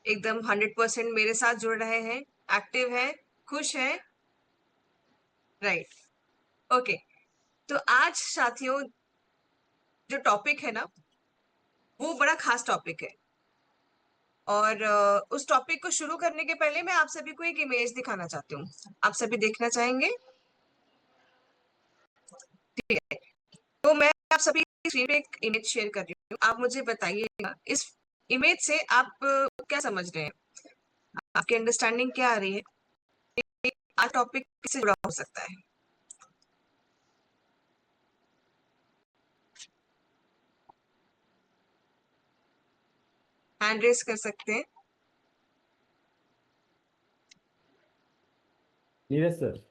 एकदम 100% मेरे साथ जुड़ रहे हैं, एक्टिव हैं, खुश हैं। Right, okay. तो आज साथियों जो टॉपिक है ना, वो बड़ा खास टॉपिक है। और उस टॉपिक को शुरू करने के पहले मैं आप सभी को एक इमेज दिखाना चाहती हूँ। आप सभी देखना चाहेंगे? ठीक है, तो मैं आप सभी स्क्रीन पे एक इमेज शेयर कर रही हूँ। आप मुझे बताइएगा इस इमेज से आप क्या समझ रहे हैं, आपकी अंडरस्टैंडिंग क्या आ रही है, आज टॉपिक किससे जुड़ा हो सकता है? हैंड रेस कर सकते हैं। नीरज सर।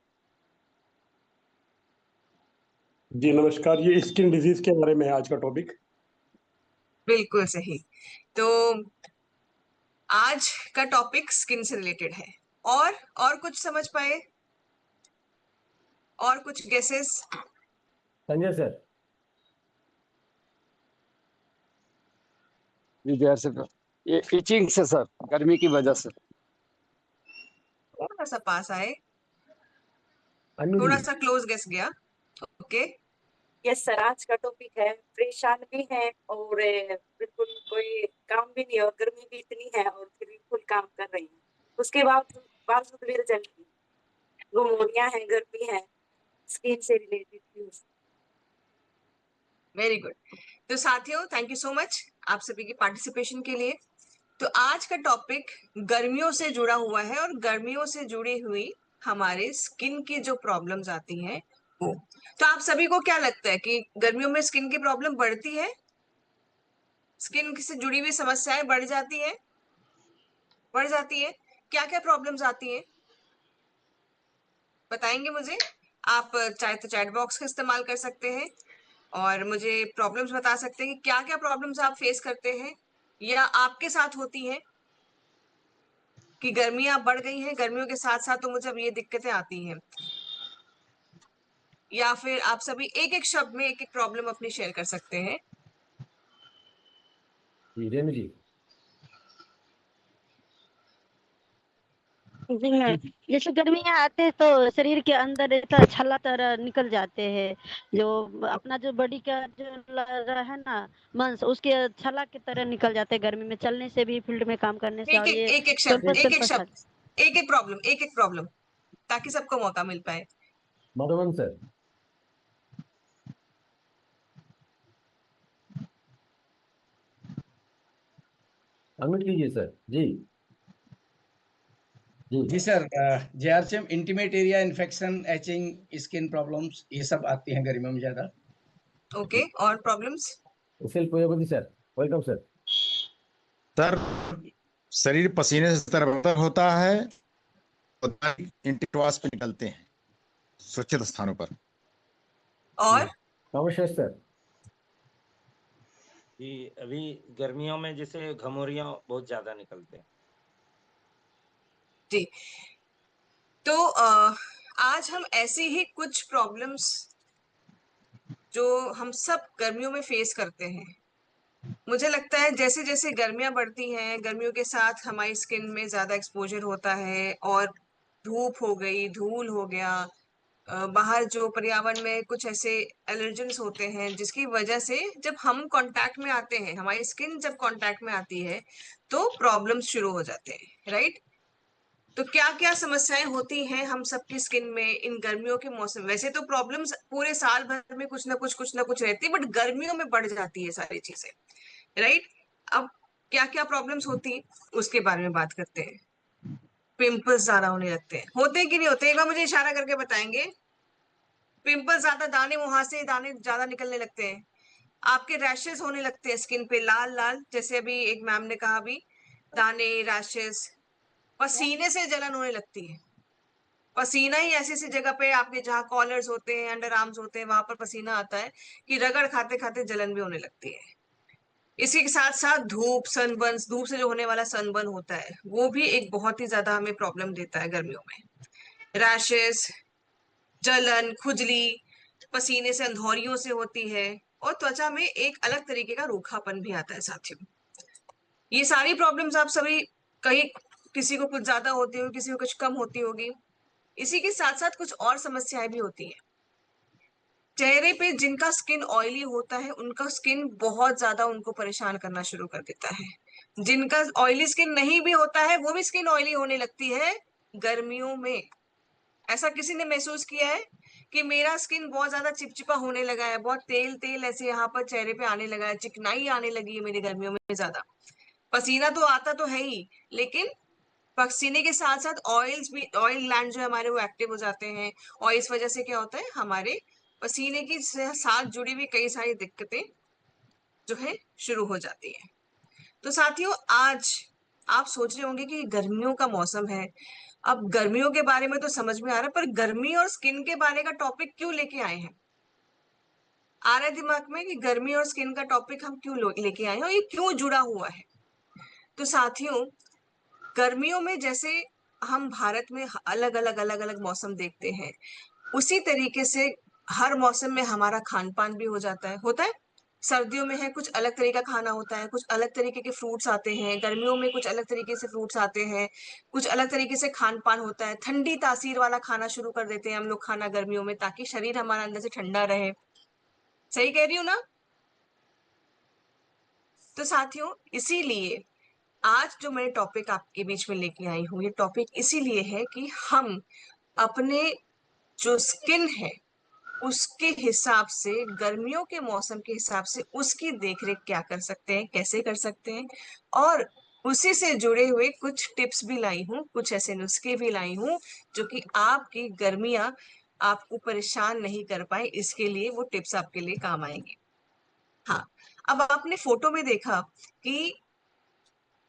जी नमस्कार, ये स्किन डिजीज के बारे में है आज का टॉपिक। बिल्कुल सही। तो आज का टॉपिक स्किन से रिलेटेड है। और कुछ समझ पाए? और कुछ गेसेस? संजय सर। जी जय सर, ये इचिंग से सर, गर्मी की वजह से। थोड़ा सा पास आए, अनु थोड़ा जी। सा क्लोज गेस गया। ओके, यस सर, आज का टॉपिक है परेशान भी है और बिल्कुल कोई काम भी नहीं है और गर्मी भी इतनी है और फिर भी फुल काम कर रही है, उसके बावजूद भी रिजल्ट नहीं। गोमोनिया है, गर्मी है, स्किन से रिलेटेड। Very good. तो साथियों थैंक यू सो मच आप सभी की पार्टिसिपेशन के लिए। तो आज का टॉपिक गर्मियों से जुड़ा हुआ है और गर्मियों से जुड़ी हुई हमारे स्किन की जो प्रॉब्लम्स आती हैं वो। तो आप सभी को क्या लगता है कि गर्मियों में स्किन की प्रॉब्लम बढ़ती है? स्किन से जुड़ी हुई समस्याएं बढ़ जाती हैं? बढ़ जाती है। क्या क्या प्रॉब्लम्स आती हैं बताएंगे मुझे? आप चाहे तो चैट बॉक्स का इस्तेमाल कर सकते हैं और मुझे प्रॉब्लम्स बता सकते हैं कि क्या क्या प्रॉब्लम्स आप फेस करते हैं या आपके साथ होती हैं कि गर्मियां बढ़ गई हैं, गर्मियों के साथ साथ तो मुझे अब ये दिक्कतें आती हैं। या फिर आप सभी एक एक शब्द में एक एक प्रॉब्लम अपनी शेयर कर सकते हैं। रेणु जी। जी हाँ, जैसे गर्मियाँ आते हैं तो शरीर के अंदर ऐसा छल्ला तरह निकल जाते हैं, जो अपना जो बॉडी का जो है ना मांस, उसके छल्ला की तरह निकल जाते हैं गर्मी में, चलने से भी, फील्ड में काम करने से। एक और एक ये एक एक शब्द, कैंपस एक एक कैंपस शब्द, एक एक प्रॉब्लम ताकि सबको मौका मिल पाए। मधुबन सर। अमित लीजिए सर। जी जी sir, JRCM, intimate area infection, itching, skin problems, ये सब आती हैं गर्मियों में ज्यादा। ओके, और प्रॉब्लम्स? उसेल Pushpavati sir, welcome sir. Sir शरीर पसीने से तरबतर होता है और इंटिक्वास पे निकलते हैं सुरक्षित स्थानों पर। और नमस्कार सर। जी अभी गर्मियों में जैसे घमौरियां बहुत ज्यादा निकलते हैं। जी, तो आज हम ऐसी ही कुछ प्रॉब्लम्स जो हम सब गर्मियों में फेस करते हैं। मुझे लगता है जैसे जैसे गर्मियां बढ़ती हैं, गर्मियों के साथ हमारी स्किन में ज्यादा एक्सपोजर होता है और धूप हो गई, धूल हो गया, बाहर जो पर्यावरण में कुछ ऐसे एलर्जेंस होते हैं जिसकी वजह से जब हम कांटेक्ट में आते हैं, हमारी स्किन जब कांटेक्ट में आती है तो प्रॉब्लम्स शुरू हो जाते हैं, राइट? तो क्या क्या समस्याएं होती हैं हम सबकी स्किन में इन गर्मियों के मौसम? वैसे तो प्रॉब्लम्स पूरे साल भर में कुछ ना कुछ रहती है, बट गर्मियों में बढ़ जाती है सारी चीजें, राइट? अब क्या क्या प्रॉब्लम्स होती हैं उसके बारे में बात करते हैं। पिंपल्स ज्यादा होने लगते हैं, होते हैं कि नहीं होते? एक बार मुझे इशारा करके बताएंगे। पिंपल्स ज्यादा, दाने वहां से दाने ज्यादा निकलने लगते हैं, आपके रैशेस होने लगते हैं स्किन पे, लाल लाल, जैसे अभी एक मैम ने कहा, अभी दाने, रैशेस, पसीने से जलन होने लगती है। पसीना ही ऐसी ऐसी जगह पे आपके जहाँ कॉलर्स होते हैं, अंडर आर्म्स होते हैं, वहां पर पसीना आता है कि रगड़ खाते खाते जलन भी होने लगती है। इसी के साथ साथ धूप, सनबर्न, धूप से जो होने वाला सनबर्न होता है वो भी एक बहुत ही ज्यादा हमें प्रॉब्लम देता है गर्मियों में। रैशेस, जलन, खुजली, पसीने से अंधौरियों से होती है और त्वचा में एक अलग तरीके का रूखापन भी आता है साथियों। ये सारी प्रॉब्लम्स आप सभी कहीं किसी को कुछ ज्यादा होती होगी, किसी को कुछ कम होती होगी। इसी के साथ साथ कुछ और समस्याएं भी होती हैं। चेहरे पे जिनका स्किन ऑयली होता है उनका स्किन बहुत ज्यादा उनको परेशान करना शुरू कर देता है। जिनका ऑयली स्किन नहीं भी होता है वो भी स्किन ऑयली होने लगती है गर्मियों में। ऐसा किसी ने महसूस किया है कि मेरा स्किन बहुत ज्यादा चिपचिपा होने लगा है, बहुत तेल तेल ऐसे यहाँ पर चेहरे पे आने लगा है, चिकनाई आने लगी है मेरी गर्मियों में ज्यादा। पसीना तो आता तो है ही, लेकिन पसीने के साथ साथ ऑयल्स भी, ऑयल ग्लैंड जो है हमारे वो एक्टिव हो जाते हैं। और इस वजह से क्या होता है, हमारे पसीने की साथ जुड़ी हुई कई सारी दिक्कतें जो है शुरू हो जाती है। तो साथियों, आज आप सोच रहे होंगे कि गर्मियों का मौसम है, अब गर्मियों के बारे में तो समझ में आ रहा है, पर गर्मी और स्किन के बारे का टॉपिक क्यों लेके आए हैं? आ रहा है दिमाग में कि गर्मी और स्किन का टॉपिक हम क्यों लेके आए हैं और ये क्यों जुड़ा हुआ है? तो साथियों, गर्मियों में जैसे हम भारत में अलग अलग मौसम देखते हैं, उसी तरीके से हर मौसम में हमारा खान पान भी होता है। सर्दियों में है कुछ अलग तरीके का खाना होता है, कुछ अलग तरीके के फ्रूट्स आते हैं। गर्मियों में कुछ अलग तरीके से फ्रूट्स आते हैं, कुछ अलग तरीके से खान पान होता है। ठंडी तासीर वाला खाना शुरू कर देते हैं हम लोग खाना गर्मियों में, ताकि शरीर हमारा अंदर से ठंडा रहे। सही कह रही हूँ ना? तो साथियों, इसीलिए आज जो मैं टॉपिक आपके बीच में लेके आई हूँ, ये टॉपिक इसीलिए है कि हम अपने जो स्किन है उसके हिसाब से, गर्मियों के मौसम के हिसाब से उसकी देखरेख क्या कर सकते हैं, कैसे कर सकते हैं। और उसी से जुड़े हुए कुछ टिप्स भी लाई हूँ, कुछ ऐसे नुस्खे भी लाई हूँ जो कि आपकी गर्मियां आपको परेशान नहीं कर पाए, इसके लिए वो टिप्स आपके लिए काम आएंगे। हाँ, अब आपने फोटो में देखा कि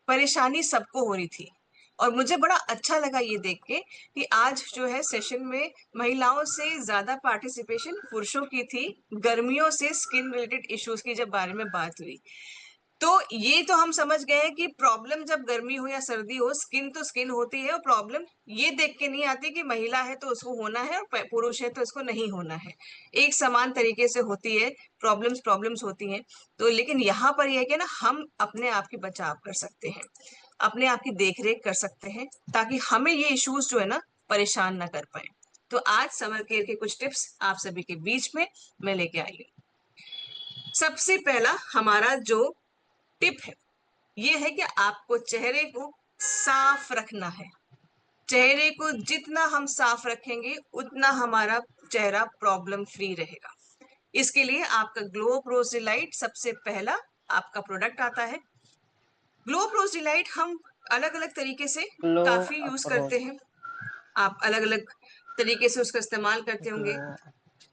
परेशानी सबको हो रही थी, और मुझे बड़ा अच्छा लगा ये देख के कि आज जो है सेशन में महिलाओं से ज्यादा पार्टिसिपेशन पुरुषों की थी, गर्मियों से स्किन रिलेटेड इश्यूज की जब बारे में बात हुई। तो ये तो हम समझ गए हैं कि प्रॉब्लम जब गर्मी हो या सर्दी हो, स्किन तो स्किन होती है, और प्रॉब्लम ये देख के नहीं आती कि महिला है तो उसको होना है और पुरुष है तो इसको नहीं होना है। एक समान तरीके से होती है, प्रॉब्लम्स होती हैं। तो लेकिन यहाँ पर यह है कि ना, हम अपने आप की बचाव कर सकते हैं, अपने आप की देखरेख कर सकते हैं, ताकि हमें ये इश्यूज जो है ना परेशान ना कर पाए। तो आज समर केयर के कुछ टिप्स आप सभी के बीच में मैं लेके आई हूँ। सबसे पहला हमारा जो टिप है ये है कि आपको चेहरे को साफ रखना है। चेहरे को जितना हम साफ रखेंगे उतना हमारा चेहरा प्रॉब्लम फ्री रहेगा। इसके लिए आपका ग्लो प्रोज डिलाइट सबसे पहला आपका प्रोडक्ट आता है। ग्लो प्रोज डिलाइट हम अलग अलग तरीके से काफी यूज करते हैं, आप अलग अलग तरीके से उसका इस्तेमाल करते होंगे,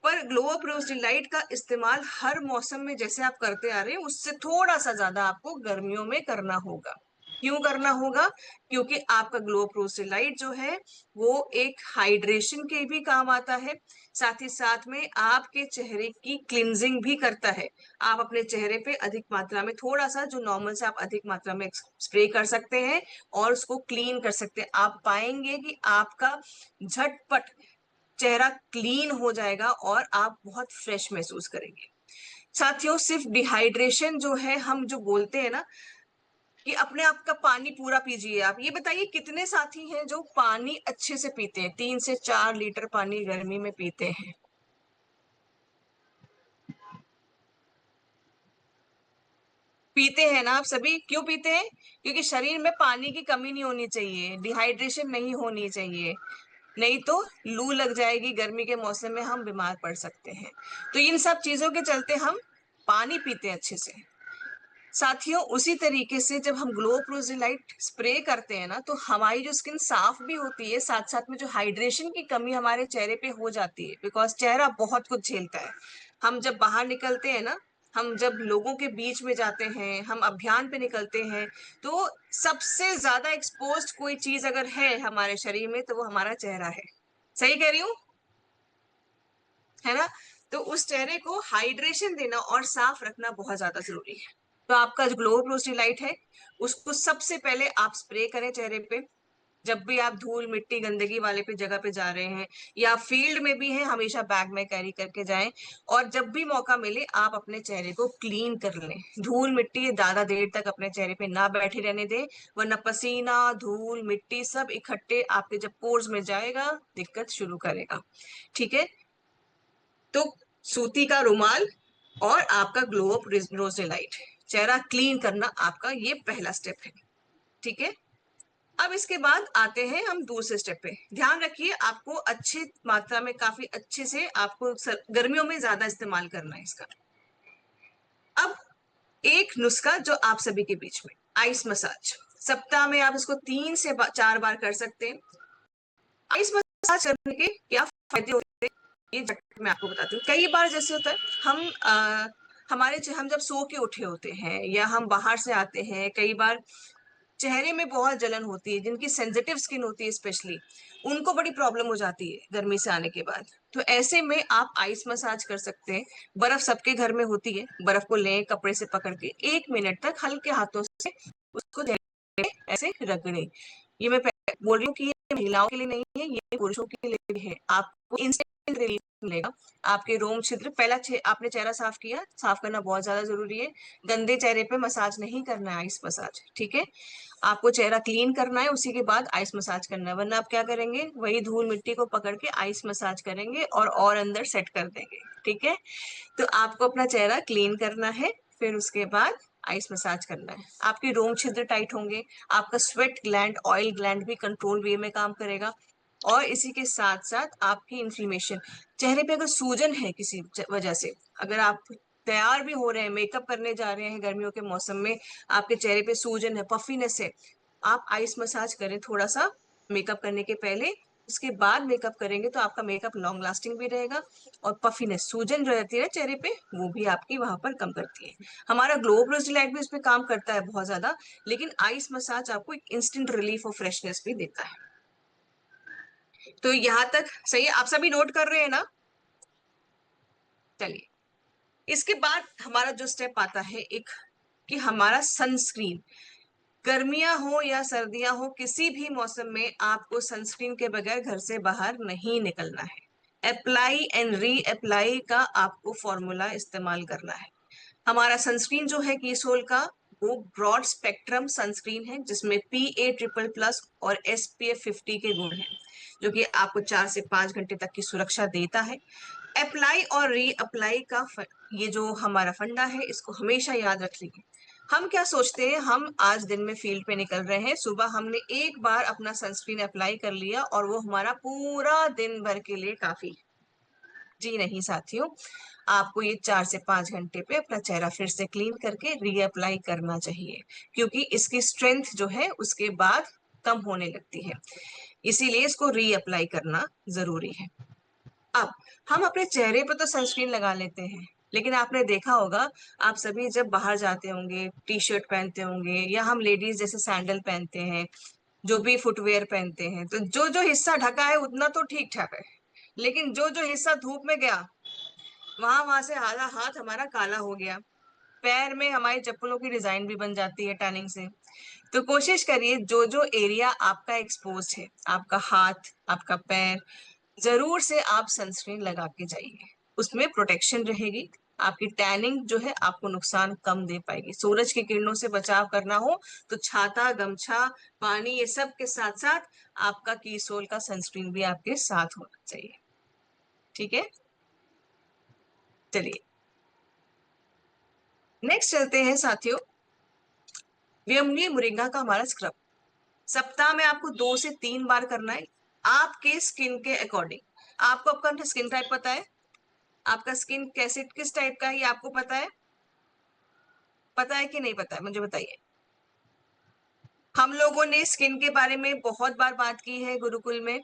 पर ग्लो अप रोज डिलाइट का इस्तेमाल हर मौसम में जैसे आप करते आ रहे हैं उससे थोड़ा सा ज्यादा आपको गर्मियों में करना होगा। क्यों करना होगा? क्योंकि आपका ग्लो अप रोज डिलाइट जो है वो एक हाइड्रेशन के भी काम आता है, साथ ही साथ में आपके चेहरे की क्लिनजिंग भी करता है। आप अपने चेहरे पे अधिक मात्रा में, थोड़ा सा जो नॉर्मल से आप अधिक मात्रा में स्प्रे कर सकते हैं और उसको क्लीन कर सकते हैं। आप पाएंगे कि आपका झटपट चेहरा क्लीन हो जाएगा और आप बहुत फ्रेश महसूस करेंगे। साथियों, सिर्फ डिहाइड्रेशन जो है, हम जो बोलते हैं ना कि अपने आप का पानी पूरा पीजिए, आप ये बताइए कितने साथी हैं जो पानी अच्छे से पीते हैं, 3 से 4 लीटर पानी गर्मी में पीते हैं? पीते हैं ना आप सभी? क्यों पीते हैं? क्योंकि शरीर में पानी की कमी नहीं होनी चाहिए, डिहाइड्रेशन नहीं होनी चाहिए, नहीं तो लू लग जाएगी, गर्मी के मौसम में हम बीमार पड़ सकते हैं। तो इन सब चीजों के चलते हम पानी पीते हैं अच्छे से। साथियों, उसी तरीके से जब हम ग्लो प्रोजिलाइट स्प्रे करते हैं ना, तो हमारी जो स्किन साफ भी होती है, साथ साथ में जो हाइड्रेशन की कमी हमारे चेहरे पे हो जाती है, बिकॉज चेहरा बहुत कुछ झेलता है। हम जब बाहर निकलते हैं ना, हम जब लोगों के बीच में जाते हैं, हम अभियान पे निकलते हैं, तो सबसे ज्यादा एक्सपोज्ड कोई चीज अगर है हमारे शरीर में तो वो हमारा चेहरा है। सही कह रही हूँ, है ना? तो उस चेहरे को हाइड्रेशन देना और साफ रखना बहुत ज्यादा जरूरी है। तो आपका जो ग्लो रोज डिलाइट है उसको सबसे पहले आप स्प्रे करें चेहरे पे, जब भी आप धूल मिट्टी गंदगी वाले पे जगह पे जा रहे हैं या फील्ड में भी हैं, हमेशा बैग में कैरी करके जाएं। और जब भी मौका मिले आप अपने चेहरे को क्लीन कर लें। धूल मिट्टी ज्यादा देर तक अपने चेहरे पे ना बैठे रहने दें, वरना पसीना धूल मिट्टी सब इकट्ठे आपके जब पोर्स में जाएगा दिक्कत शुरू करेगा। ठीक है, तो सूती का रुमाल और आपका ग्लो अप रोजेलाइट, चेहरा क्लीन करना आपका ये पहला स्टेप है। ठीक है, अब इसके बाद आते हैं हम दूसरे स्टेप पे। ध्यान रखिए आपको अच्छी मात्रा में, काफी अच्छे से आपको गर्मियों में ज्यादा इस्तेमाल करना है इसका। अब एक नुस्खा जो आप सभी के बीच में, आइस मसाज। सप्ताह में आप इसको 3 से 4 बार कर सकते हैं। आइस मसाज करने के क्या फायदे होते हैं ये मैं आपको बताती हूँ। कई बार जैसे होता है हम जब सो के उठे होते हैं या हम बाहर से आते हैं, कई बार चेहरे में बहुत जलन होती है, जिनकी सेंसिटिव स्किन होती है स्पेशली, उनको बड़ी प्रॉब्लम हो जाती है गर्मी से आने के बाद। तो ऐसे में आप आइस मसाज कर सकते हैं। बर्फ सबके घर में होती है, बर्फ को लें कपड़े से पकड़ के 1 मिनट तक हल्के हाथों से उसको ऐसे रगड़े। ये मैं बोल रही हूँ कि ये महिलाओं के लिए नहीं है, ये पुरुषों के लिए भी है। आपको इंस्टेंट रिलीफ मिलेगा। आपके रोम छिद्र, पहला आपने चेहरा साफ किया, साफ करना बहुत ज्यादा जरूरी है। गंदे चेहरे पे मसाज नहीं करना है आइस मसाज। ठीक है, आपको चेहरा क्लीन करना है, उसी के बाद आइस मसाज करना है। वरना आप क्या करेंगे, वही धूल मिट्टी को पकड़ के आइस मसाज करेंगे और अंदर सेट कर देंगे। ठीक है, तो आपको अपना चेहरा क्लीन करना है, फिर उसके बाद आइस मसाज करना है। आपके रोम छिद्र टाइट होंगे, आपका स्वेट ग्लैंड, ऑयल ग्लैंड भी कंट्रोल वे में काम करेगा। और इसी के साथ साथ आपकी इन्फ्लेमेशन, चेहरे पे अगर सूजन है किसी वजह से, अगर आप तैयार भी हो रहे हैं, मेकअप करने जा रहे हैं गर्मियों के मौसम में, आपके चेहरे पे सूजन है, पफीनेस है, आप आइस मसाज करें थोड़ा सा मेकअप करने के पहले। उसके बाद मेकअप करेंगे तो आपका मेकअप लॉन्ग लास्टिंग भी रहेगा और पफीनेस, सूजन जो रहती है चेहरे पे, वो भी आपकी वहां पर कम करती है। हमारा ग्लो रोजेलाइट भी इसमें काम करता है बहुत ज्यादा, लेकिन आइस मसाज आपको एक इंस्टेंट रिलीफ और फ्रेशनेस भी देता है। तो यहाँ तक सही है, आप सभी नोट कर रहे हैं ना? चलिए, इसके बाद हमारा जो स्टेप आता है एक, कि हमारा सनस्क्रीन, गर्मियां हो या सर्दियां हो, किसी भी मौसम में आपको सनस्क्रीन के बगैर घर से बाहर नहीं निकलना है। अप्लाई एंड री अप्लाई का आपको फॉर्मूला इस्तेमाल करना है। हमारा सनस्क्रीन जो है कीसोल का, वो ब्रॉड स्पेक्ट्रम सनस्क्रीन है, जिसमें PA++ और SPF 50 के गुण हैं, जो कि आपको 4 से 5 घंटे तक की सुरक्षा देता है। अप्लाई और री अप्लाई का ये जो हमारा फंडा है, इसको हमेशा याद रख लीजिए। हम क्या सोचते हैं, हम आज दिन में फील्ड पे निकल रहे हैं, सुबह हमने एक बार अपना सनस्क्रीन अप्लाई कर लिया और वो हमारा पूरा दिन भर के लिए काफी। जी नहीं साथियों, आपको ये 4 से 5 घंटे पे अपना चेहरा फिर से क्लीन करके रीअप्लाई करना चाहिए, क्योंकि इसकी स्ट्रेंथ जो है उसके बाद कम होने लगती है, इसीलिए इसको रीअप्लाई करना जरूरी है। अब हम अपने चेहरे पर तो सनस्क्रीन लगा लेते हैं, लेकिन आपने देखा होगा, आप सभी जब बाहर जाते होंगे, टी शर्ट पहनते होंगे, या हम लेडीज जैसे सैंडल पहनते हैं, जो भी फुटवेयर पहनते हैं, तो जो जो हिस्सा ढका है उतना तो ठीक ठाक है, लेकिन जो जो हिस्सा धूप में गया, वहां से आधा हाथ हमारा काला हो गया, पैर में हमारी चप्पलों की डिजाइन भी बन जाती है टैनिंग से। तो कोशिश करिए, जो जो एरिया आपका एक्सपोज है, आपका हाथ, आपका पैर, जरूर से आप सनस्क्रीन लगा के जाइए, उसमें प्रोटेक्शन रहेगी। आपकी टैनिंग जो है आपको नुकसान कम दे पाएगी। सूरज की किरणों से बचाव करना हो तो छाता, गमछा, पानी, ये सब के साथ साथ आपका कीसोल का सनस्क्रीन भी आपके साथ होना चाहिए। ठीक है, चलिए नेक्स्ट चलते हैं साथियों, व्यमनीय मोरिंगा का हमारा स्क्रब। सप्ताह में आपको 2 से 3 बार करना है, आपके स्किन के अकॉर्डिंग। आपको आपका स्किन टाइप पता है, आपका स्किन कैसे, किस टाइप का है, ये आपको पता है? पता है कि नहीं पता है, मुझे बताइए। हम लोगों ने स्किन के बारे में बहुत बार बात की है गुरुकुल में।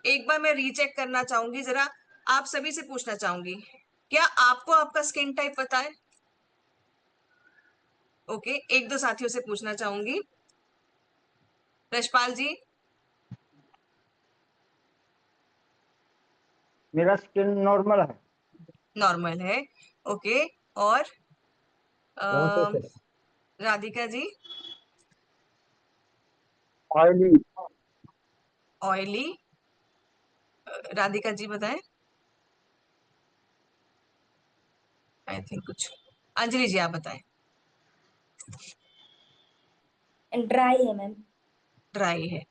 एक बार मैं रीचेक करना चाहूंगी, जरा आप सभी से पूछना चाहूंगी, क्या आपको आपका स्किन टाइप पता है? ओके, 1-2 साथियों से पूछना चाहूंगी। रशपाल जी, मेरा स्किन नॉर्मल है। नॉर्मल है, ओके। और नमस्ते sir. Radhika ji? Oily. Oily, Radhika ji बताएं। आई थिंक कुछ, अंजलि जी आप बताएं। ड्राई है मैम। ड्राई है।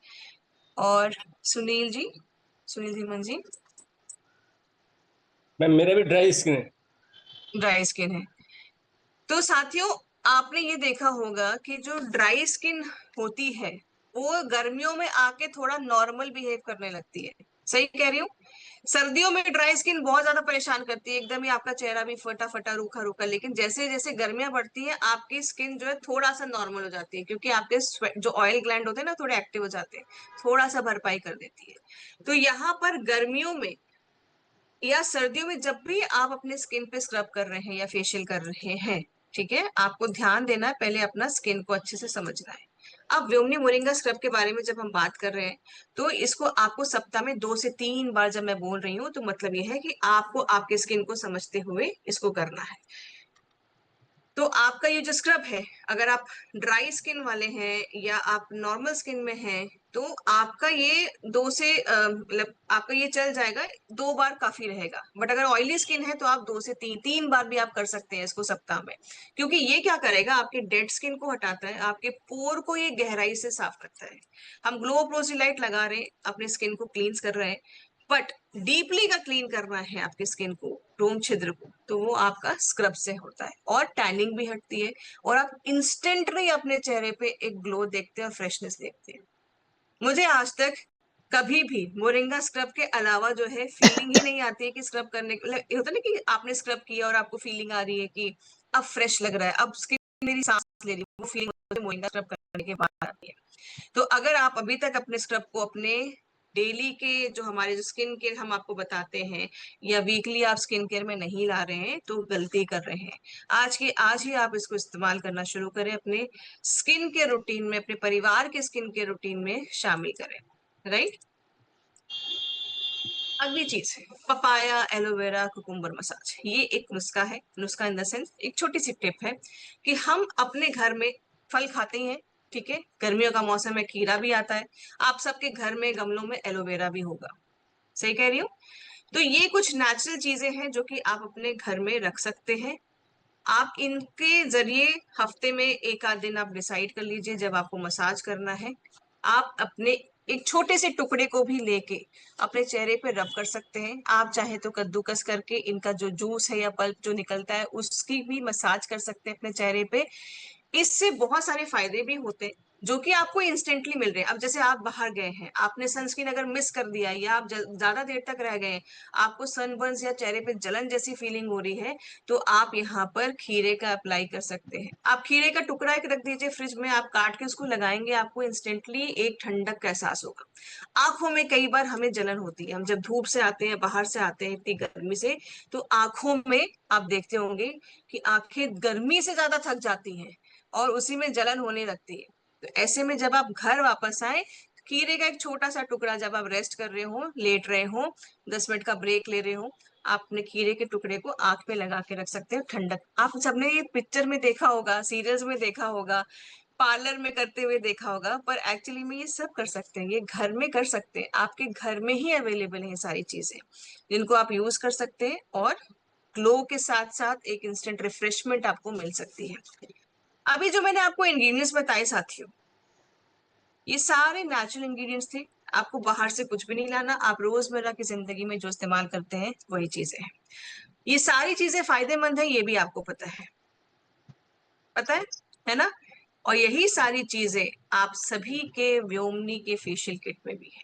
और सुनील जी, सुनील धीमन जी। मैम मेरा भी ड्राई स्किन है। ड्राई स्किन है। तो साथियों, आपने ये देखा होगा कि जो ड्राई स्किन होती है वो गर्मियों में आके थोड़ा नॉर्मल बिहेव करने लगती है। सही कह रही हूँ? सर्दियों में ड्राई स्किन बहुत ज्यादा परेशान करती है, एकदम ही आपका चेहरा भी फटा फटा रूखा रूखा, लेकिन जैसे जैसे गर्मियां बढ़ती हैं आपकी स्किन जो है थोड़ा सा नॉर्मल हो जाती है, क्योंकि आपके जो ऑयल ग्लैंड होते हैं ना थोड़े एक्टिव हो जाते हैं, थोड़ा सा भरपाई कर देती है। तो यहाँ पर गर्मियों में या सर्दियों में जब भी आप अपने स्किन पे स्क्रब कर रहे हैं या फेशियल कर रहे हैं, ठीक है, आपको ध्यान देना है, पहले अपना स्किन को अच्छे से समझना है। अब व्योमनी मोरिंगा स्क्रब के बारे में जब हम बात कर रहे हैं तो इसको आपको सप्ताह में 2 से 3 बार जब मैं बोल रही हूँ तो मतलब ये है कि आपको आपके स्किन को समझते हुए इसको करना है। तो आपका ये जो स्क्रब है, अगर आप ड्राई स्किन वाले हैं या आप नॉर्मल स्किन में हैं तो आपका ये 2 से मतलब आपका ये चल जाएगा, 2 बार काफी रहेगा। बट अगर ऑयली स्किन है तो आप 2 से 3 बार भी आप कर सकते हैं इसको सप्ताह में, क्योंकि ये क्या करेगा, आपके डेड स्किन को हटाता है, आपके पोर को ये गहराई से साफ करता है। हम ग्लो प्रोसीलाइट लगा रहे हैं, अपने स्किन को क्लींस कर रहे हैं, बट डीपली का क्लीन करना है आपके स्किन को, रोम छिद्र को, तो वो आपका स्क्रब से होता है। और टैनिंग भी हटती है और आप इंस्टेंटली अपने चेहरे पे एक ग्लो देखते हैं और फ्रेशनेस देखते हैं। मुझे आज तक कभी भी मोरिंगा स्क्रब के अलावा जो है फीलिंग ही नहीं आती है कि स्क्रब करने के ये होता है ना कि आपने स्क्रब किया और आपको फीलिंग आ रही है कि अब फ्रेश लग रहा है, अब स्किन मेरी सांस ले रही है, वो फीलिंग मोरिंगा स्क्रब करने के बाद आती है। तो अगर आप अभी तक अपने स्क्रब को अपने डेली के जो हमारे जो स्किन केयर हम आपको बताते हैं या वीकली आप स्किन केयर में नहीं ला रहे हैं तो गलती कर रहे हैं। आज ही आप इसको इस्तेमाल करना शुरू करें, अपने स्किन केयर रूटीन में, अपने परिवार के स्किन केयर रूटीन में शामिल करें। राइट। अगली चीज है पपाया एलोवेरा कुकुम्बर मसाज। ये एक नुस्खा है, नुस्खा इन द सेंस एक छोटी सी टिप है कि हम अपने घर में फल खाते ही हैं, ठीक है, गर्मियों का मौसम है, खीरा भी आता है, आप सबके घर में गमलों में एलोवेरा भी होगा। सही कह रही हूँ? तो ये कुछ नेचुरल चीजें हैं जो कि आप अपने घर में रख सकते हैं। आप इनके जरिए हफ्ते में 1 आध दिन आप डिसाइड कर लीजिए जब आपको मसाज करना है, आप अपने एक छोटे से टुकड़े को भी लेके अपने चेहरे पे रब कर सकते हैं। आप चाहे तो कद्दूकस करके इनका जो जूस है या पल्प जो निकलता है उसकी भी मसाज कर सकते हैं अपने चेहरे पे। इससे बहुत सारे फायदे भी होते हैं जो कि आपको इंस्टेंटली मिल रहे हैं। अब जैसे आप बाहर गए हैं, आपने सनस्क्रीन अगर मिस कर दिया या आप ज्यादा देर तक रह गए, आपको सनबर्न्स या चेहरे पे जलन जैसी फीलिंग हो रही है, तो आप यहाँ पर खीरे का अप्लाई कर सकते हैं। आप खीरे का टुकड़ा एक रख दीजिए फ्रिज में, आप काट के उसको लगाएंगे, आपको इंस्टेंटली एक ठंडक का एहसास होगा। आंखों में कई बार हमें जलन होती है, हम जब धूप से आते हैं, बाहर से आते हैं इतनी गर्मी से, तो आंखों में आप देखते होंगे कि आंखें गर्मी से ज्यादा थक जाती हैं और उसी में जलन होने लगती है। तो ऐसे में जब आप घर वापस आए, खीरे का एक छोटा सा टुकड़ा, जब आप रेस्ट कर रहे हो, लेट रहे हो, 10 मिनट का ब्रेक ले रहे हो, आप अपने खीरे के टुकड़े को आंख पे लगा के रख सकते हो, ठंडक। आप सबने ये पिक्चर में देखा होगा, सीरियल्स में देखा होगा, पार्लर में करते हुए देखा होगा, पर एक्चुअली में ये सब कर सकते हैं, ये घर में कर सकते हैं, आपके घर में ही अवेलेबल है सारी चीजें जिनको आप यूज कर सकते हैं और ग्लो के साथ साथ एक इंस्टेंट रिफ्रेशमेंट आपको मिल सकती है। अभी जो मैंने आपको इंग्रेडिएंट्स बताए साथियों, ये सारे नेचुरल इंग्रेडिएंट्स थे, आपको बाहर से कुछ भी नहीं लाना, आप रोजमर्रा की जिंदगी में जो इस्तेमाल करते हैं वही चीजें हैं। ये सारी चीजें फायदेमंद है, ये भी आपको पता है ना? और यही सारी चीजें आप सभी के व्योमनी के फेशियल किट में भी है।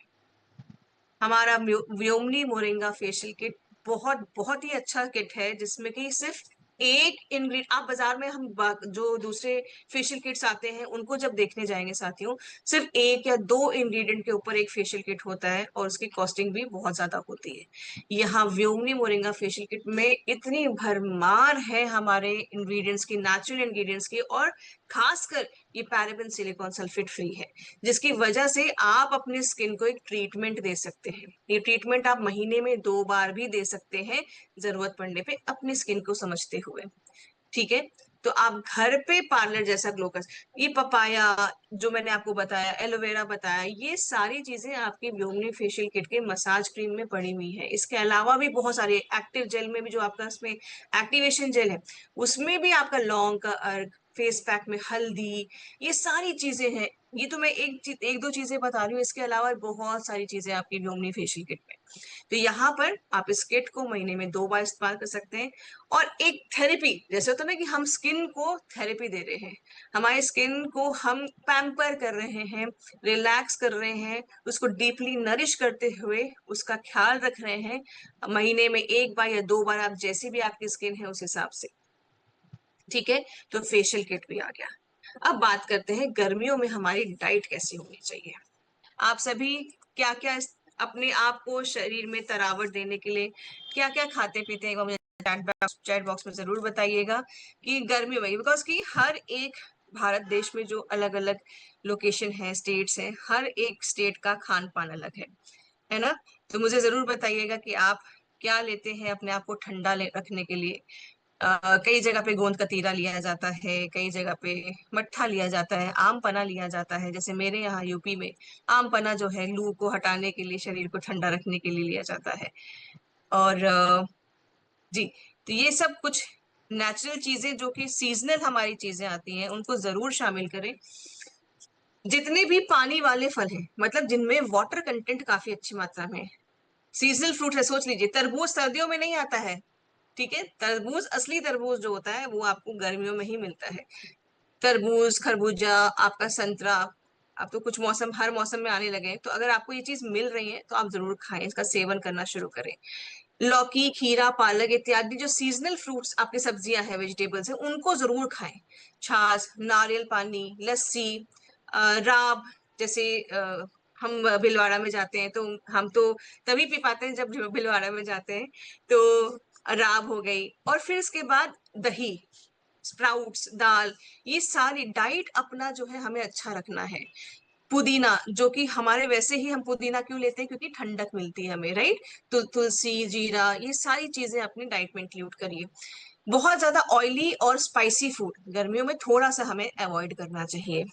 हमारा व्योमनी मोरिंगा फेशियल किट बहुत ही अच्छा किट है, जिसमें कि सिर्फ एक इंग्रेडिएंट, आप बाजार में हम जो दूसरे फेशियल किट्स आते हैं उनको जब देखने जाएंगे साथियों, सिर्फ 1 या 2 इंग्रेडिएंट के ऊपर एक फेशियल किट होता है और उसकी कॉस्टिंग भी बहुत ज्यादा होती है। यहाँ व्योमनी मोरिंगा फेशियल किट में इतनी भरमार है हमारे इंग्रेडिएंट्स की, नेचुरल इंग्रेडिएंट्स की, और खासकर ये पैराबेन सिलिकॉन सल्फेट फ्री है, जिसकी वजह से आप अपने स्किन को एक ट्रीटमेंट दे सकते हैं। ये ट्रीटमेंट आप महीने में 2 बार भी दे सकते हैं, जरूरत पड़ने पे अपनी स्किन को समझते हुए। ठीक है, तो आप घर पे पार्लर जैसा ग्लो कर, ये पपाया जो मैंने आपको बताया, एलोवेरा बताया, ये सारी चीजें आपकी ब्लूमनी फेशियल किट के मसाज क्रीम में पड़ी हुई है। इसके अलावा भी बहुत सारे एक्टिव जेल में भी जो आपका इसमें एक्टिवेशन जेल है, उसमें भी आपका लौंग का अर्क, फेस पैक में हल्दी, ये सारी चीजें हैं। ये तो मैं एक दो चीजें बता रही हूँ, इसके अलावा बहुत सारी चीजें आपकी ब्लूमनी फेशियल किट में। तो यहाँ पर आप इस किट को महीने में 2 बार इस्तेमाल कर सकते हैं। और एक थेरेपी, जैसे होता है ना कि हम स्किन को थेरेपी दे रहे हैं, हमारे स्किन को हम पैम्पर कर रहे हैं, रिलैक्स कर रहे हैं, उसको डीपली नरिश करते हुए उसका ख्याल रख रहे हैं, महीने में 1 बार या 2 बार, आप जैसी भी आपकी स्किन है उस हिसाब से, ठीक है। तो फेशियल किट भी आ गया। अब बात करते हैं गर्मियों में हमारी डाइट कैसी होनी चाहिए। आप सभी क्या क्या अपने आप को शरीर में तरावट देने के लिए क्या क्या खाते पीते हैं, मुझे चैट बॉक्स में जरूर बताइएगा कि गर्मियों में, बिकॉज कि हर एक भारत देश में जो अलग अलग लोकेशन है, स्टेट्स हैं, हर एक स्टेट का खान पान अलग है ना। तो मुझे जरूर बताइएगा कि आप क्या लेते हैं अपने आप को ठंडा रखने के लिए। कई जगह पे गोंद कतीरा लिया जाता है, कई जगह पे मट्ठा लिया जाता है, आम पना लिया जाता है। जैसे मेरे यहाँ यूपी में आम पना जो है लू को हटाने के लिए, शरीर को ठंडा रखने के लिए लिया जाता है। और जी, तो ये सब कुछ नेचुरल चीजें जो कि सीजनल हमारी चीजें आती हैं, उनको जरूर शामिल करें। जितने भी पानी वाले फल हैं, मतलब जिनमें वाटर कंटेंट काफी अच्छी मात्रा में, सीजनल फ्रूट है, सोच लीजिए तरबूज सर्दियों में नहीं आता है, ठीक है। तरबूज, असली तरबूज जो होता है वो आपको गर्मियों में ही मिलता है। तरबूज, खरबूजा, आपका संतरा, अब तो कुछ मौसम हर मौसम में आने लगे हैं, तो अगर आपको ये चीज मिल रही है तो आप जरूर खाएं, इसका सेवन करना शुरू करें। लौकी, खीरा, पालक इत्यादि जो सीजनल फ्रूट्स आपकी सब्जियां हैं, वेजिटेबल्स हैं, उनको जरूर खाएं। छाछ, नारियल पानी, लस्सी, राब, जैसे हम भिलवाड़ा में जाते हैं तो हम तो तभी पी पाते हैं जब भिलवाड़ा में जाते हैं, तो राब हो गई। और फिर इसके बाद दही, स्प्राउट्स, दाल, ये सारी डाइट अपना जो है हमें अच्छा रखना है। पुदीना, जो कि हमारे वैसे ही हम पुदीना क्यों लेते हैं, क्योंकि ठंडक मिलती है हमें, राइट। तो तुलसी, जीरा, ये सारी चीजें अपनी डाइट में इंक्लूड करिए। बहुत ज्यादा ऑयली और स्पाइसी फूड गर्मियों में थोड़ा सा हमें अवॉइड करना चाहिए,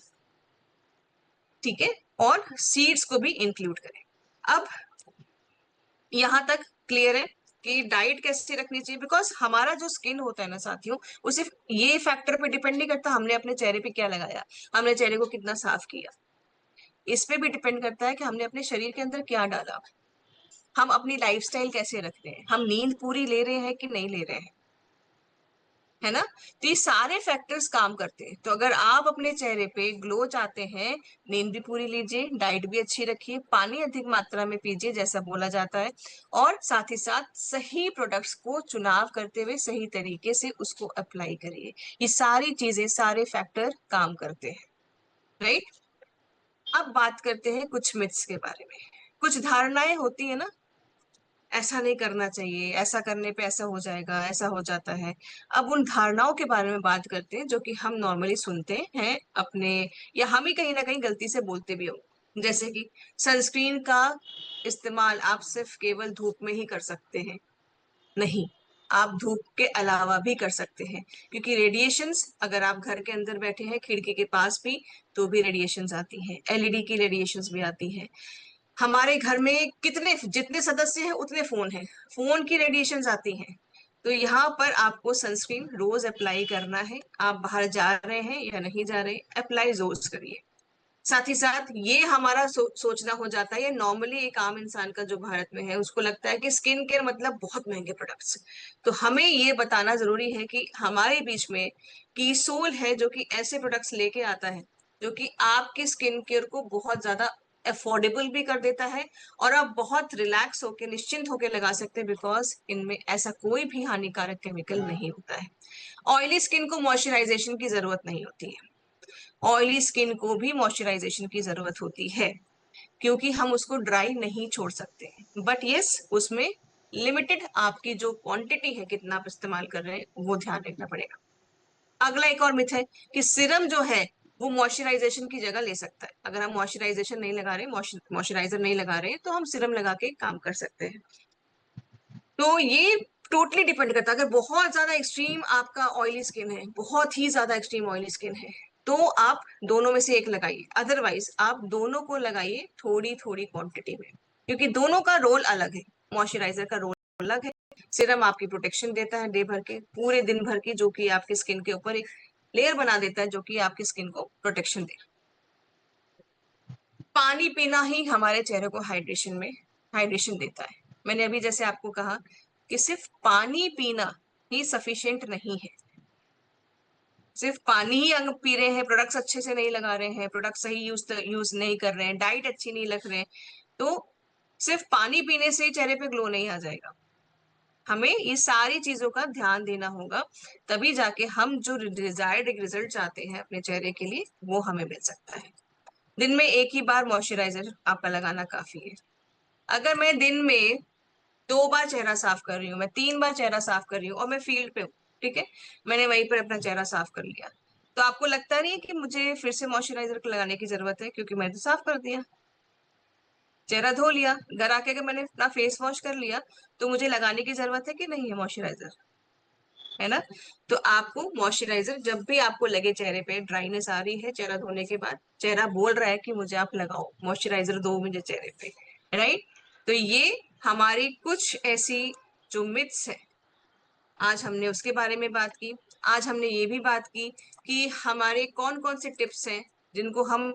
ठीक है। और सीड्स को भी इंक्लूड करें। अब यहाँ तक क्लियर है कि डाइट कैसे रखनी चाहिए, बिकॉज हमारा जो स्किन होता है ना साथियों, वो सिर्फ ये फैक्टर पे डिपेंड नहीं करता हमने अपने चेहरे पे क्या लगाया, हमने चेहरे को कितना साफ किया, इस पे भी डिपेंड करता है कि हमने अपने शरीर के अंदर क्या डाला, हम अपनी लाइफस्टाइल कैसे रख रहे हैं, हम नींद पूरी ले रहे हैं कि नहीं ले रहे हैं, है ना। तो ये सारे फैक्टर्स काम करते हैं। तो अगर आप अपने चेहरे पे ग्लो चाहते हैं, नींद भी पूरी लीजिए, डाइट भी अच्छी रखिए, पानी अधिक मात्रा में पीजिए जैसा बोला जाता है, और साथ ही साथ सही प्रोडक्ट्स को चुनाव करते हुए सही तरीके से उसको अप्लाई करिए। ये सारी चीजें, सारे फैक्टर काम करते हैं, राइट। अब बात करते हैं कुछ मिथ्स के बारे में। कुछ धारणाएं होती है ना, ऐसा नहीं करना चाहिए, ऐसा करने पे ऐसा हो जाएगा, ऐसा हो जाता है। अब उन धारणाओं के बारे में बात करते हैं जो कि हम नॉर्मली सुनते हैं अपने, या हम ही कहीं ना कहीं गलती से बोलते भी हो। जैसे कि सनस्क्रीन का इस्तेमाल आप सिर्फ केवल धूप में ही कर सकते हैं, नहीं, आप धूप के अलावा भी कर सकते हैं, क्योंकि रेडिएशंस, अगर आप घर के अंदर बैठे हैं खिड़की के पास भी, तो भी रेडिएशंस आती हैं, एलईडी की रेडिएशंस भी आती हैं। हमारे घर में कितने, जितने सदस्य हैं उतने फोन हैं, फोन की रेडिएशंस आती हैं। तो यहाँ पर आपको सनस्क्रीन रोज अप्लाई करना है, आप बाहर जा रहे हैं या नहीं जा रहे, अप्लाई रोज करिए। साथ ही साथ ये हमारा सोचना हो जाता है, ये नॉर्मली एक आम इंसान का जो भारत में है उसको लगता है कि स्किन केयर मतलब बहुत महंगे प्रोडक्ट्स। तो हमें ये बताना जरूरी है कि हमारे बीच में की सोल है जो कि ऐसे प्रोडक्ट्स लेके आता है जो कि आपके स्किन केयर को बहुत ज्यादा अफोर्डेबल भी कर देता है, और आप बहुत रिलैक्स होके, निश्चिंत होके लगा सकते हैं, बिकॉज इनमें ऐसा कोई भी हानिकारक केमिकल नहीं होता है। ऑयली स्किन को मॉइस्चराइजेशन की जरूरत नहीं होती है, ऑयली स्किन को भी मॉइस्चराइजेशन की जरूरत होती है, क्योंकि हम उसको ड्राई नहीं छोड़ सकते, बट यस उसमें लिमिटेड आपकी जो क्वांटिटी है, कितना आप इस्तेमाल कर रहे हैं, वो ध्यान रखना पड़ेगा। अगला एक और मिथ है कि सीरम जो है वो मॉइस्चराइजेशन की जगह ले सकता है। अगर हम मॉइस्चराइजेशन नहीं लगा रहे, मॉइस्चराइजर नहीं लगा रहे, तो हम सीरम लगा के काम कर सकते हैं। तो ये टोटली डिपेंड करता है। अगर बहुत ज्यादा एक्सट्रीम आपका ऑयली स्किन है, बहुत ही ज्यादा एक्सट्रीम ऑयली स्किन है, तो आप दोनों में से एक लगाइए, अदरवाइज आप दोनों को लगाइए थोड़ी थोड़ी क्वांटिटी में, क्योंकि दोनों का रोल अलग है। मॉइस्चराइजर का रोल अलग है, सीरम आपकी प्रोटेक्शन देता है डे भर के, पूरे दिन भर की, जो कि आपकी स्किन के ऊपर एक लेयर बना देता है जो कि आपकी स्किन को प्रोटेक्शन दे। पानी पीना ही हमारे चेहरे को हाइड्रेशन देता है। मैंने अभी जैसे आपको कहा कि सिर्फ पानी पीना ही सफिशिएंट नहीं है। सिर्फ पानी ही अगर पी रहे हैं, प्रोडक्ट्स अच्छे से नहीं लगा रहे हैं, प्रोडक्ट सही यूज नहीं कर रहे हैं, डाइट अच्छी नहीं रख रहे हैं, तो सिर्फ पानी पीने से ही चेहरे पे ग्लो नहीं आ जाएगा। हमें ये सारी चीजों का ध्यान देना होगा, तभी जाके हम जो डिजायर्ड रिजल्ट चाहते हैं अपने चेहरे के लिए वो हमें मिल सकता है। दिन में एक ही बार मॉइस्चराइजर आपका लगाना काफी है। अगर मैं दिन में 2 बार चेहरा साफ कर रही हूँ, मैं 3 बार चेहरा साफ कर रही हूँ और मैं फील्ड पे हूँ, ठीक है, मैंने वहीं पर अपना चेहरा साफ कर लिया, तो आपको लगता नहीं है कि मुझे फिर से मॉइस्चराइजर लगाने की जरूरत है, क्योंकि मैंने तो साफ कर दिया, चेहरा धो लिया, घर आके अगर मैंने अपना फेस वॉश कर लिया, तो मुझे लगाने की जरूरत है कि नहीं है मॉइस्चराइजर, है ना। तो आपको मॉइस्चराइजर जब भी आपको लगे चेहरे पे ड्राइनेस आ रही है, चेहरा धोने के बाद चेहरा बोल रहा है कि मुझे आप लगाओ मॉइस्चराइजर, दो मुझे चेहरे पे, राइट। तो ये हमारी कुछ ऐसी जो मिथ्स है, आज हमने उसके बारे में बात की। आज हमने ये भी बात की कि हमारे कौन कौन से टिप्स हैं जिनको हम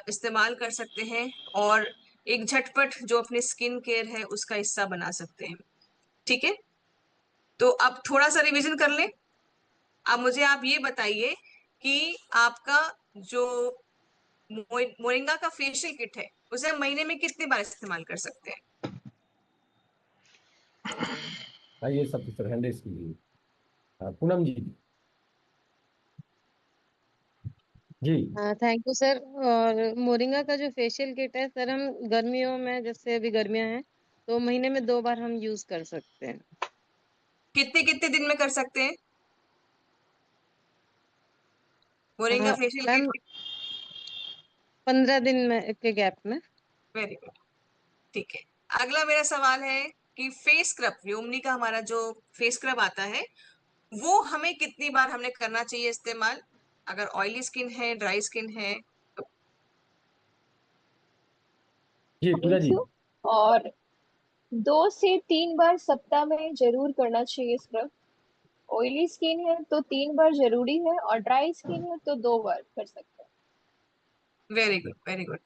इस्तेमाल कर सकते हैं और एक झटपट जो अपने स्किन केयर है उसका हिस्सा बना सकते हैं, ठीक है। तो अब थोड़ा सा रिवीजन कर लें। अब मुझे आप ये बताइए कि आपका जो मोरिंगा का फेशियल किट है उसे हम महीने में कितनी बार इस्तेमाल कर सकते हैं? हाँ, ये सब सर हैंड रेस कीजिए। हाँ, पूनम जी। जी थैंक यू सर। और मोरिंगा का जो फेशियल किट है सर, हम गर्मियों में, जैसे अभी गर्मियां हैं, तो महीने में 2 बार हम यूज कर सकते हैं। कितने कितने दिन में कर सकते हैं मोरिंगा फेशियल मैम किट? 15 दिन में के गैप में। वेरी गुड, ठीक है। अगला मेरा सवाल है कि फेस स्क्रब, व्योमनी का हमारा जो फेस स्क्रब आता है वो हमें कितनी बार हमने करना चाहिए इस्तेमाल, अगर ऑयली स्किन है, ड्राई स्किन है तो? जी पूजा थैंक जी। यू। और 2 से 3 बार सप्ताह में जरूर करना चाहिए स्क्रब। ऑयली स्किन है तो 3 बार जरूरी है, और ड्राई स्किन है तो 2 बार कर सकते हैं। Very good, very good.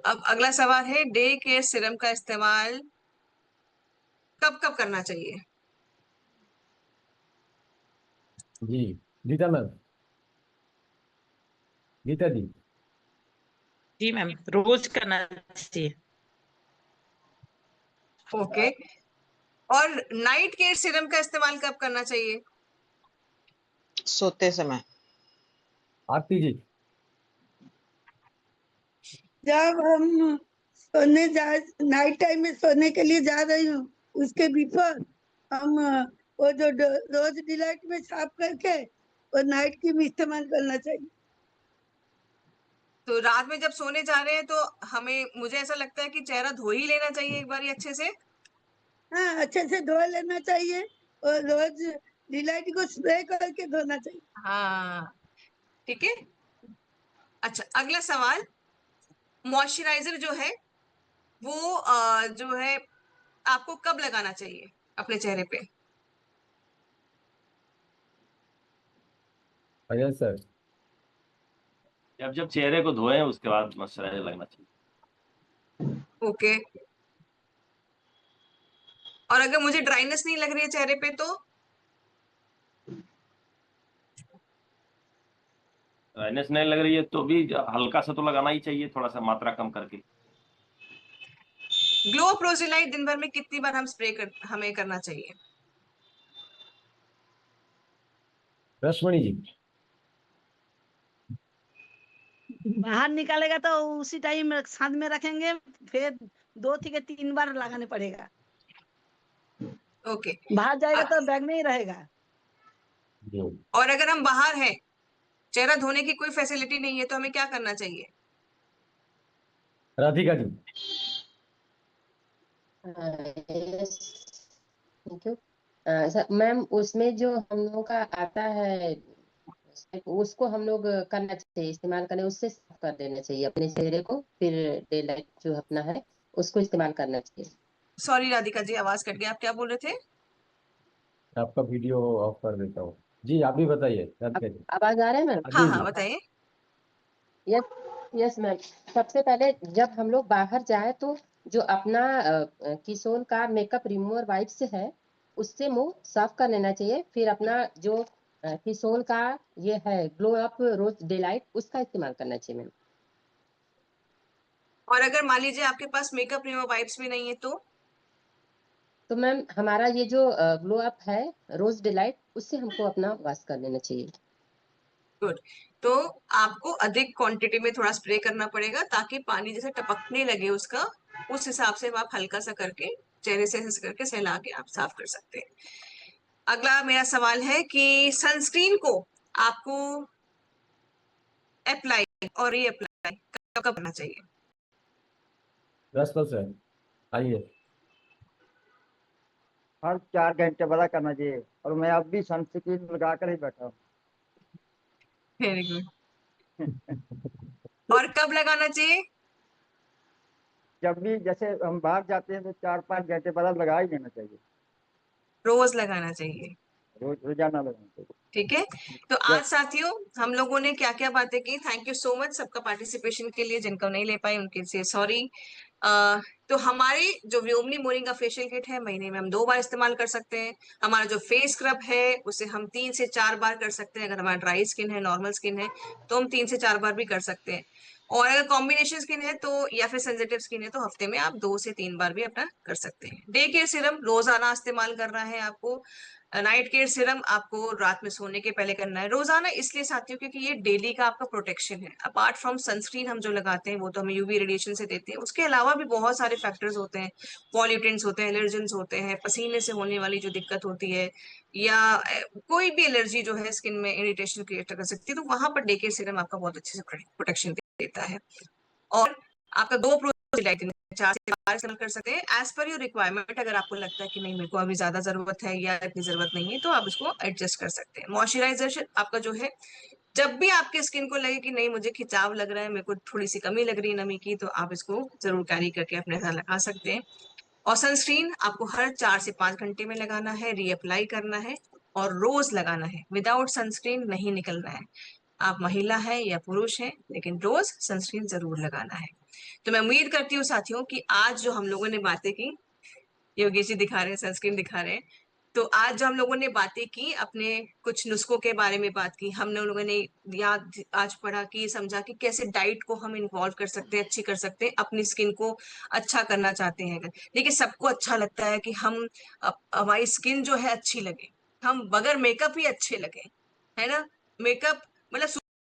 अब अगला सवाल है, डे केयर सीरम का इस्तेमाल कब कब करना चाहिए? जी गीता मैम। गीता जी। जी मैम, रोज करना चाहिए। ओके। और नाइट केयर सीरम का इस्तेमाल कब करना चाहिए? सोते समय। आरती जी। जब हम सोने जा नाइट टाइम में सोने के लिए जा रही हूँ, उसके बिफोर हम वो जो रोज डिलाइट में साफ करके वो नाइट क्रीम इस्तेमाल करना चाहिए। तो रात में जब सोने जा रहे हैं तो हमें, मुझे ऐसा लगता है कि चेहरा धो ही लेना चाहिए एक बार अच्छे से। हाँ, अच्छे से धो लेना चाहिए और रोज डिलाइट को स्प्रे करके धोना चाहिए। हाँ, ठीक है। अच्छा, अगला सवाल, मॉइस्चराइजर जो है वो जो है आपको कब लगाना चाहिए अपने चेहरे पे? अजय सर। जब जब चेहरे को धोए उसके बाद मॉइस्चराइजर लगना चाहिए। ओके। और अगर मुझे ड्राइनेस नहीं लग रही है चेहरे पे तो? ड्राइनेस नहीं लग रही है तो भी हल्का सा तो लगाना ही चाहिए, थोड़ा सा मात्रा कम करके। ग्लो प्रोजिलाइट दिन भर में कितनी बार हम हमें करना चाहिए? रश्मणी जी। बाहर निकालेगा तो उसी टाइम साथ में रखेंगे, फिर 2 থেকে 3 बार लगाने पड़ेगा। ओके। बाहर जाएगा तो बैग में ही रहेगा। और अगर हम बाहर हैं, चेहरा धोने की कोई फैसिलिटी नहीं है, तो हमें क्या करना चाहिए? Radhika ji. Thank you. Ma'am उसमें जो हम लोगों का आता है उसको हम लोग करना चाहिए, इस्तेमाल करें, उससे साफ कर देना चाहिए अपने चेहरे को, फिर डे लाइट जो अपना है उसको इस्तेमाल करना चाहिए। सॉरी राधिका जी, आवाज कट गया, आप क्या बोल रहे थे? आपका वीडियो ऑफ कर देता हूँ। जी आप भी बताइए राधिका जी। आवाज आ रहा है मैम? हाँ जी हाँ जी बताइए। Yes yes ma'am. सबसे पहले जब हम लोग बाहर जाए तो जो अपना किशोर का मेकअप रिमूवर वाइप से है उससे मुंह साफ कर लेना चाहिए। फिर अपना जो किशोर का ये है ग्लो अप रोज डेलाइट उसका इस्तेमाल करना चाहिए मैम। और अगर मान लीजिए आपके पास मेकअप रिमूवर वाइप्स भी नहीं है तो मैम हमारा ये जो ग्लो अप है रोज डिलाइट उससे हमको अपना वॉश कर लेना चाहिए। गुड। तो आपको अधिक क्वांटिटी में थोड़ा स्प्रे करना पड़ेगा ताकि पानी जैसे टपकने लगे उसका, उस हिसाब से आप हल्का सा करके चेहरे से ऐसे करके सहला के आप साफ कर सकते हैं। अगला मेरा सवाल है कि सनस्क्रीन को आपको अप्लाई और रीअप्लाई कब कब करना चाहिए? 10%। आइए। हर 4 घंटे बाद करना चाहिए, और मैं अब भी सनस्क्रीन लगा कर ही बैठा हूँ। Very good. और कब लगाना चाहिए? जब भी जैसे हम बाहर जाते हैं तो 4-5 घंटे बाद लगा ही लेना चाहिए। रोज लगाना चाहिए। रोजाना लगाना चाहिए। ठीक है। तो आज साथियों हम लोगों ने क्या क्या बातें की। थैंक यू सो मच सबका पार्टिसिपेशन के लिए। जिनको नहीं ले पाए उनके से सॉरी। तो हमारी जो व्योमनी मोरिंगा फेशियल किट है महीने में हम 2 बार इस्तेमाल कर सकते हैं। हमारा जो फेस स्क्रब है उसे हम 3 से 4 बार कर सकते हैं। अगर हमारा ड्राई स्किन है, नॉर्मल स्किन है तो हम 3 से 4 बार भी कर सकते हैं। और अगर कॉम्बिनेशन स्किन है तो या फिर सेंसिटिव स्किन है तो हफ्ते में आप 2 से 3 बार भी अपना कर सकते हैं। डे केयर सीरम रोजाना इस्तेमाल करना है आपको। नाइट केयर सीरम आपको रात में सोने के पहले करना है रोजाना, इसलिए साथियों क्योंकि ये डेली का आपका प्रोटेक्शन है। अपार्ट फ्रॉम सनस्क्रीन हम जो लगाते हैं वो तो हमें यूवी रेडिएशन से देते हैं, उसके अलावा भी बहुत सारे फैक्टर्स होते हैं, पॉल्यूटेंट्स होते हैं, एलर्जेंस होते हैं, पसीने से होने वाली जो दिक्कत होती है या कोई भी एलर्जी जो है स्किन में इरिटेशन क्रिएट कर सकती है, तो वहां पर डे केयर सीरम आपका बहुत अच्छे से प्रोटेक्शन देता है। और आपका 2 प्रोडक्ट 4 से 5 इस्तेमाल कर सकते हैं एज पर योर रिक्वायरमेंट। अगर आपको लगता है कि नहीं मेरे को अभी ज्यादा जरूरत है या इतनी जरूरत नहीं है तो आप इसको एडजस्ट कर सकते हैं। मॉइस्चराइजेशन आपका जो है जब भी आपके स्किन को लगे कि नहीं मुझे खिंचाव लग रहा है, मेरे को थोड़ी सी कमी लग रही है नमी की, तो आप इसको जरूर कैरी करके अपने साथ लगा सकते हैं। और सनस्क्रीन आपको हर 4 से 5 घंटे में लगाना है, रीअप्लाई करना है और रोज लगाना है। विदाउट सनस्क्रीन नहीं निकलना है। आप महिला है या पुरुष है लेकिन रोज सनस्क्रीन जरूर लगाना है। तो मैं उम्मीद करती हूँ साथियों कि आज जो हम लोगों ने बातें की, योगेश जी दिखा रहे हैं सनस्क्रीन दिखा रहे हैं, तो आज जो हम लोगों ने बातें की अपने कुछ नुस्खों के बारे में बात की, हमने उन लोगों ने याद आज पढ़ा कि समझा कि कैसे डाइट को हम इन्वॉल्व कर सकते हैं, अच्छी कर सकते हैं, अपनी स्किन को अच्छा करना चाहते हैं। देखिए सबको अच्छा लगता है कि हम हमारी स्किन जो है अच्छी लगे, हम बगैर मेकअप ही अच्छे लगे, है ना। मेकअप मतलब